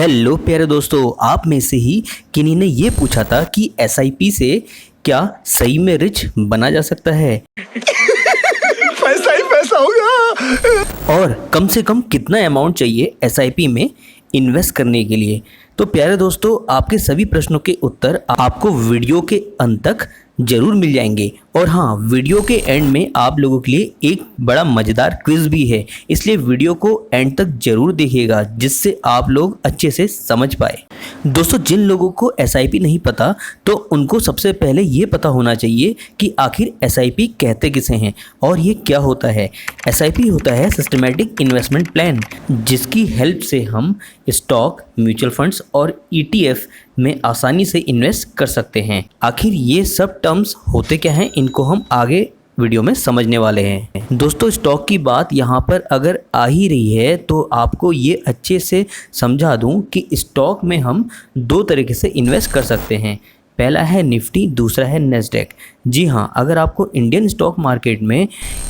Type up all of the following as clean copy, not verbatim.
Hello प्यारे दोस्तों, आप में से ही किन्हीं ने ये पूछा था कि एसआईपी से क्या सही में रिच बना जा सकता है पैसा ही पैसा होगा। और कम से कम कितना अमाउंट चाहिए एसआईपी में इन्वेस्ट करने के लिए। तो प्यारे दोस्तों, आपके सभी प्रश्नों के उत्तर आपको वीडियो के अंत तक जरूर मिल जाएंगे। और हाँ, वीडियो के एंड में आप लोगों के लिए एक बड़ा मज़ेदार क्विज भी है, इसलिए वीडियो को एंड तक जरूर देखिएगा जिससे आप लोग अच्छे से समझ पाए। दोस्तों, जिन लोगों को एसआईपी नहीं पता तो उनको सबसे पहले ये पता होना चाहिए कि आखिर एसआईपी कहते किसे हैं और ये क्या होता है। एसआईपी होता है सिस्टमैटिक इन्वेस्टमेंट प्लान, जिसकी हेल्प से हम स्टॉक, म्यूचुअल फंड्स और ईटीएफ में आसानी से इन्वेस्ट कर सकते हैं। आखिर ये सब टर्म्स होते क्या हैं, इनको हम आगे वीडियो में समझने वाले हैं। दोस्तों, स्टॉक की बात यहाँ पर अगर आ ही रही है तो आपको ये अच्छे से समझा दूँ कि स्टॉक में हम दो तरीके से इन्वेस्ट कर सकते हैं। पहला है निफ्टी, दूसरा है नेस्डैक। जी हाँ, अगर आपको इंडियन स्टॉक मार्केट में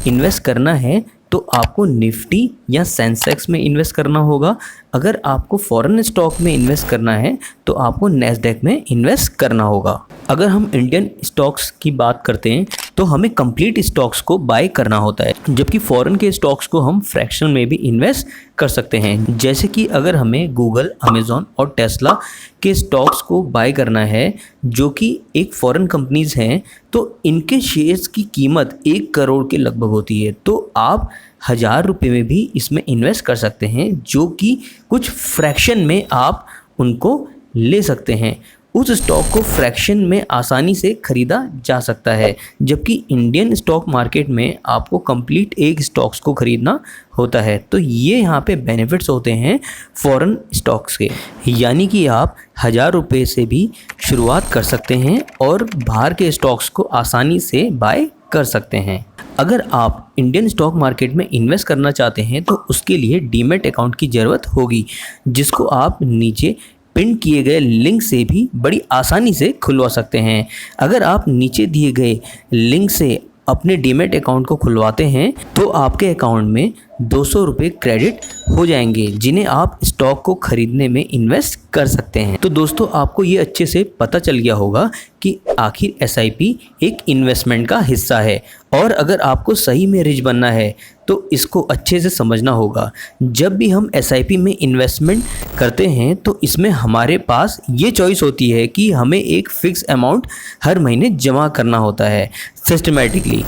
इन्वेस्ट करना है तो आपको निफ्टी या सेंसेक्स में इन्वेस्ट करना होगा। अगर आपको फॉरेन स्टॉक में इन्वेस्ट करना है तो आपको नेस्डैक में इन्वेस्ट करना होगा। अगर हम इंडियन स्टॉक्स की बात करते हैं तो हमें कंप्लीट स्टॉक्स को बाय करना होता है, जबकि फॉरेन के स्टॉक्स को हम फ्रैक्शन में भी इन्वेस्ट कर सकते हैं। जैसे कि अगर हमें गूगल, अमेज़ॉन और टेस्ला के स्टॉक्स को बाय करना है जो कि एक फॉरेन कंपनीज हैं, तो इनके शेयर्स की कीमत 1 करोड़ के लगभग होती है। तो आप 1000 रुपये में भी इसमें इन्वेस्ट कर सकते हैं, जो कि कुछ फ्रैक्शन में आप उनको ले सकते हैं। उस स्टॉक को फ्रैक्शन में आसानी से ख़रीदा जा सकता है, जबकि इंडियन स्टॉक मार्केट में आपको कंप्लीट एक स्टॉक्स को ख़रीदना होता है। तो ये यहाँ पे बेनिफिट्स होते हैं फॉरेन स्टॉक्स के, यानी कि आप 1000 रुपये से भी शुरुआत कर सकते हैं और बाहर के स्टॉक्स को आसानी से बाय कर सकते हैं। अगर आप इंडियन स्टॉक मार्केट में इन्वेस्ट करना चाहते हैं तो उसके लिए डीमैट अकाउंट की ज़रूरत होगी, जिसको आप नीचे पिन किए गए लिंक से भी बड़ी आसानी से खुलवा सकते हैं। अगर आप नीचे दिए गए लिंक से अपने डीमैट अकाउंट को खुलवाते हैं तो आपके अकाउंट में 200 रुपये क्रेडिट हो जाएंगे, जिन्हें आप स्टॉक को खरीदने में इन्वेस्ट कर सकते हैं। तो दोस्तों, आपको ये अच्छे से पता चल गया होगा कि आखिर एसआईपी एक इन्वेस्टमेंट का हिस्सा है। और अगर आपको सही में रिच बनना है तो इसको अच्छे से समझना होगा। जब भी हम एसआईपी में इन्वेस्टमेंट करते हैं तो इसमें हमारे पास ये चॉइस होती है कि हमें एक फ़िक्स अमाउंट हर महीने जमा करना होता है सिस्टमेटिकली।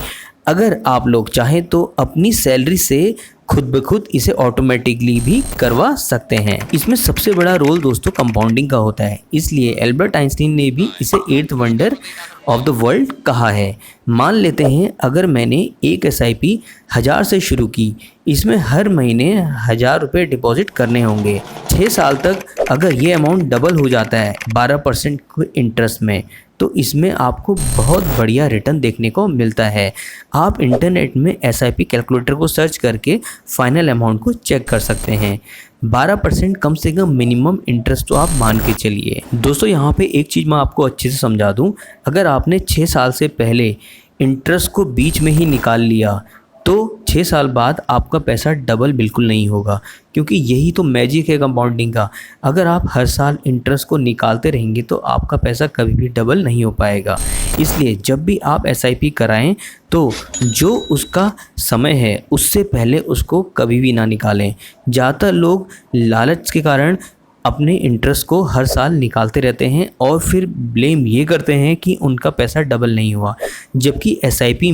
अगर आप लोग चाहें तो अपनी सैलरी से खुद ब खुद इसे ऑटोमेटिकली भी करवा सकते हैं। इसमें सबसे बड़ा रोल दोस्तों कंपाउंडिंग का होता है, इसलिए एल्बर्ट आइंस्टीन ने भी इसे 8th wonder of the world कहा है। मान लेते हैं अगर मैंने एक एसआईपी 1000 से शुरू की, इसमें हर महीने 1000 रुपये डिपॉजिट करने होंगे। 6 साल तक अगर ये अमाउंट डबल हो जाता है 12% इंटरेस्ट में, तो इसमें आपको बहुत बढ़िया रिटर्न देखने को मिलता है। आप इंटरनेट में एसआईपी कैलकुलेटर को सर्च करके फाइनल अमाउंट को चेक कर सकते हैं। 12% कम से कम मिनिमम इंटरेस्ट तो आप मान के चलिए। दोस्तों, यहाँ पे एक चीज़ मैं आपको अच्छे से समझा दूँ। अगर आपने 6 साल से पहले इंटरेस्ट को बीच में ही निकाल लिया तो 6 साल बाद आपका पैसा डबल बिल्कुल नहीं होगा, क्योंकि यही तो मैजिक है कंपाउंडिंग का। अगर आप हर साल इंटरेस्ट को निकालते रहेंगे तो आपका पैसा कभी भी डबल नहीं हो पाएगा। इसलिए जब भी आप एसआईपी कराएं तो जो उसका समय है उससे पहले उसको कभी भी ना निकालें। ज़्यादातर लोग लालच के कारण अपने इंटरेस्ट को हर साल निकालते रहते हैं और फिर ब्लेम ये करते हैं कि उनका पैसा डबल नहीं हुआ, जबकि एसआईपी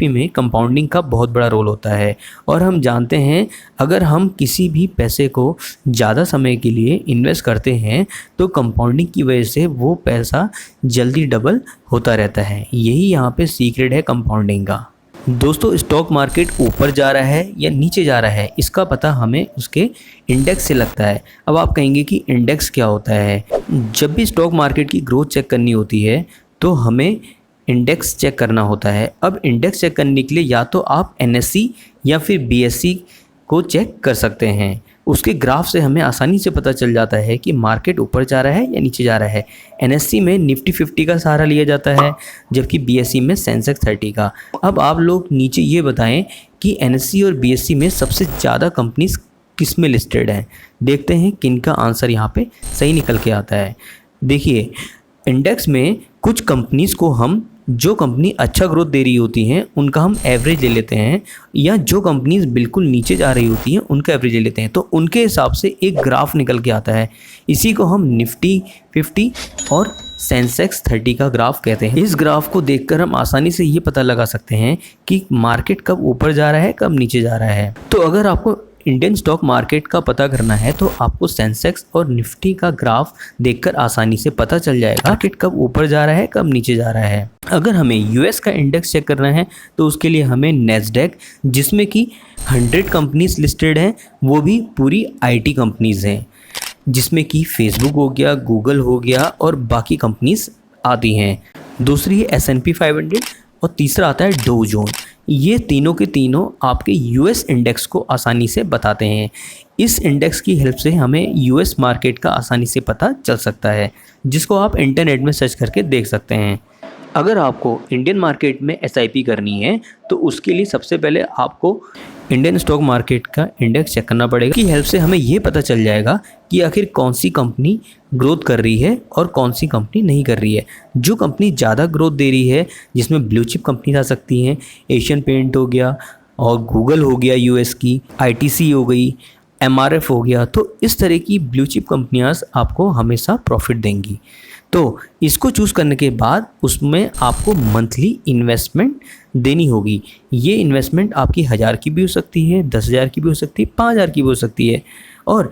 में कंपाउंडिंग का बहुत बड़ा रोल होता है। और हम जानते हैं अगर हम किसी भी पैसे को ज़्यादा समय के लिए इन्वेस्ट करते हैं तो कंपाउंडिंग की वजह से वो पैसा जल्दी डबल होता रहता है। यही यहाँ पे सीक्रेट है कंपाउंडिंग का। दोस्तों, स्टॉक मार्केट ऊपर जा रहा है या नीचे जा रहा है, इसका पता हमें उसके इंडेक्स से लगता है। अब आप कहेंगे कि इंडेक्स क्या होता है। जब भी स्टॉक मार्केट की ग्रोथ चेक करनी होती है तो हमें इंडेक्स चेक करना होता है। अब इंडेक्स चेक करने के लिए या तो आप एनएसई या फिर बीएसई को चेक कर सकते हैं। उसके ग्राफ से हमें आसानी से पता चल जाता है कि मार्केट ऊपर जा रहा है या नीचे जा रहा है। एनएससी में निफ्टी 50 का सहारा लिया जाता है, जबकि बीएसई में सेंसेक्स 30 का। अब आप लोग नीचे ये बताएं कि एनएससी और बीएसई में सबसे ज़्यादा कंपनीज किस में लिस्टेड हैं। देखते हैं किन का आंसर यहाँ पे सही निकल के आता है। देखिए, इंडेक्स में कुछ कंपनीज़ को हम, जो कंपनी अच्छा ग्रोथ दे रही होती हैं उनका हम एवरेज ले लेते हैं, या जो कंपनीज बिल्कुल नीचे जा रही होती हैं उनका एवरेज ले लेते हैं। तो उनके हिसाब से एक ग्राफ निकल के आता है। इसी को हम निफ्टी 50 और सेंसेक्स 30 का ग्राफ कहते हैं। इस ग्राफ को देखकर हम आसानी से ये पता लगा सकते हैं कि मार्केट कब ऊपर जा रहा है, कब नीचे जा रहा है। तो अगर आपको इंडियन स्टॉक मार्केट का पता करना है तो आपको सेंसेक्स और निफ्टी का ग्राफ देखकर आसानी से पता चल जाएगा मार्केट कब ऊपर जा रहा है, कब नीचे जा रहा है। अगर हमें यूएस का इंडेक्स चेक करना है तो उसके लिए हमें नेस्डैक, जिसमें कि 100 कंपनीज लिस्टेड हैं, वो भी पूरी आईटी कंपनीज हैं, जिसमें कि फेसबुक हो गया, गूगल हो गया और बाकी कंपनीज आती हैं। दूसरी है S&P 500 और तीसरा आता है डो जोन। ये तीनों के तीनों आपके यूएस इंडेक्स को आसानी से बताते हैं। इस इंडेक्स की हेल्प से हमें यूएस मार्केट का आसानी से पता चल सकता है, जिसको आप इंटरनेट में सर्च करके देख सकते हैं। अगर आपको इंडियन मार्केट में SIP करनी है तो उसके लिए सबसे पहले आपको इंडियन स्टॉक मार्केट का इंडेक्स चेक करना पड़ेगा। की हेल्प से हमें ये पता चल जाएगा कि आखिर कौन सी कंपनी ग्रोथ कर रही है और कौन सी कंपनी नहीं कर रही है। जो कंपनी ज़्यादा ग्रोथ दे रही है, जिसमें ब्लू चिप कंपनी आ सकती हैं, एशियन पेंट हो गया और गूगल हो गया यूएस की, ITC हो गई, MRF हो गया, तो इस तरह की ब्लू चिप कंपनियाँ आपको हमेशा प्रॉफिट देंगी। तो इसको चूज़ करने के बाद उसमें आपको मंथली इन्वेस्टमेंट देनी होगी। ये इन्वेस्टमेंट आपकी 1000 की भी हो सकती है, 10,000 की भी हो सकती है, 5,000 की भी हो सकती है। और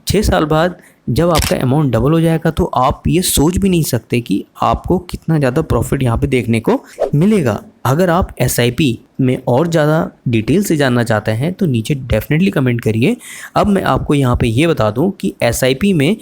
6 साल बाद जब आपका अमाउंट डबल हो जाएगा तो आप ये सोच भी नहीं सकते कि आपको कितना ज़्यादा प्रॉफिट यहाँ पे देखने को मिलेगा। अगर आप SIP में और ज़्यादा डिटेल से जानना चाहते हैं तो नीचे डेफिनेटली कमेंट करिए। अब मैं आपको यहाँ पे ये बता दूँ कि SIP में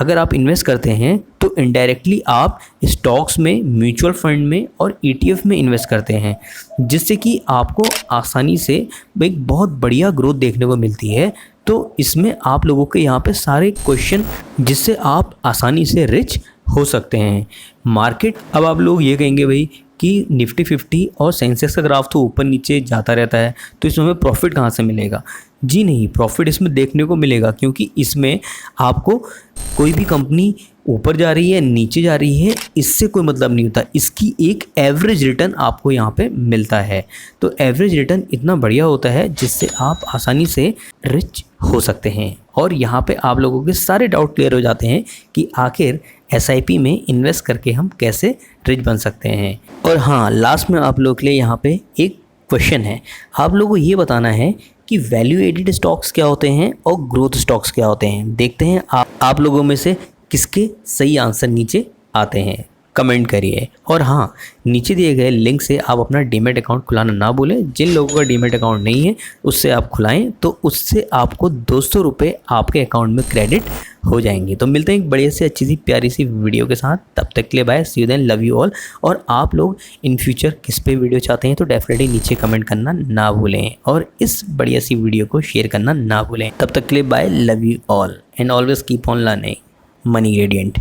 अगर आप इन्वेस्ट करते हैं तो इनडायरेक्टली आप स्टॉक्स में, म्यूचुअल फंड में और ETF में इन्वेस्ट करते हैं, जिससे कि आपको आसानी से एक बहुत बढ़िया ग्रोथ देखने को मिलती है। तो इसमें आप लोगों के यहाँ पे सारे क्वेश्चन, जिससे आप आसानी से रिच हो सकते हैं। मार्केट, अब आप लोग ये कहेंगे भाई कि निफ्टी 50 और सेंसेक्स का ग्राफ तो ऊपर नीचे जाता रहता है, तो इसमें हमें प्रॉफिट कहाँ से मिलेगा? जी नहीं, प्रॉफिट इसमें देखने को मिलेगा, क्योंकि इसमें आपको कोई भी कंपनी ऊपर जा रही है, नीचे जा रही है, इससे कोई मतलब नहीं होता। इसकी एक एवरेज रिटर्न आपको यहाँ पे मिलता है। तो एवरेज रिटर्न इतना बढ़िया होता है जिससे आप आसानी से रिच हो सकते हैं। और यहाँ पे आप लोगों के सारे डाउट क्लियर हो जाते हैं कि आखिर SIP में इन्वेस्ट करके हम कैसे रिच बन सकते हैं। और हाँ, लास्ट में आप लोगों के लिए यहाँ पे एक क्वेश्चन है। आप लोगों को ये बताना है कि वैल्यू एडेड स्टॉक्स क्या होते हैं और ग्रोथ स्टॉक्स क्या होते हैं। देखते हैं आप लोगों में से किसके सही आंसर नीचे आते हैं, कमेंट करिए। और हाँ, नीचे दिए गए लिंक से आप अपना डीमैट अकाउंट खुलाना ना भूलें। जिन लोगों का डीमैट अकाउंट नहीं है उससे आप खुलाएं, तो उससे आपको 200 रुपये आपके अकाउंट में क्रेडिट हो जाएंगे। तो मिलते हैं एक बढ़िया सी अच्छी सी प्यारी सी वीडियो के साथ। तब तक के लिए bye, see you then, love you all. और आप लोग इन फ्यूचर किस पे वीडियो चाहते हैं तो डेफिनेटली नीचे कमेंट करना ना भूलें, और इस बढ़िया सी वीडियो को शेयर करना ना भूलें। तब तक के लिए bye, love you all and always keep on learning. Money gradient.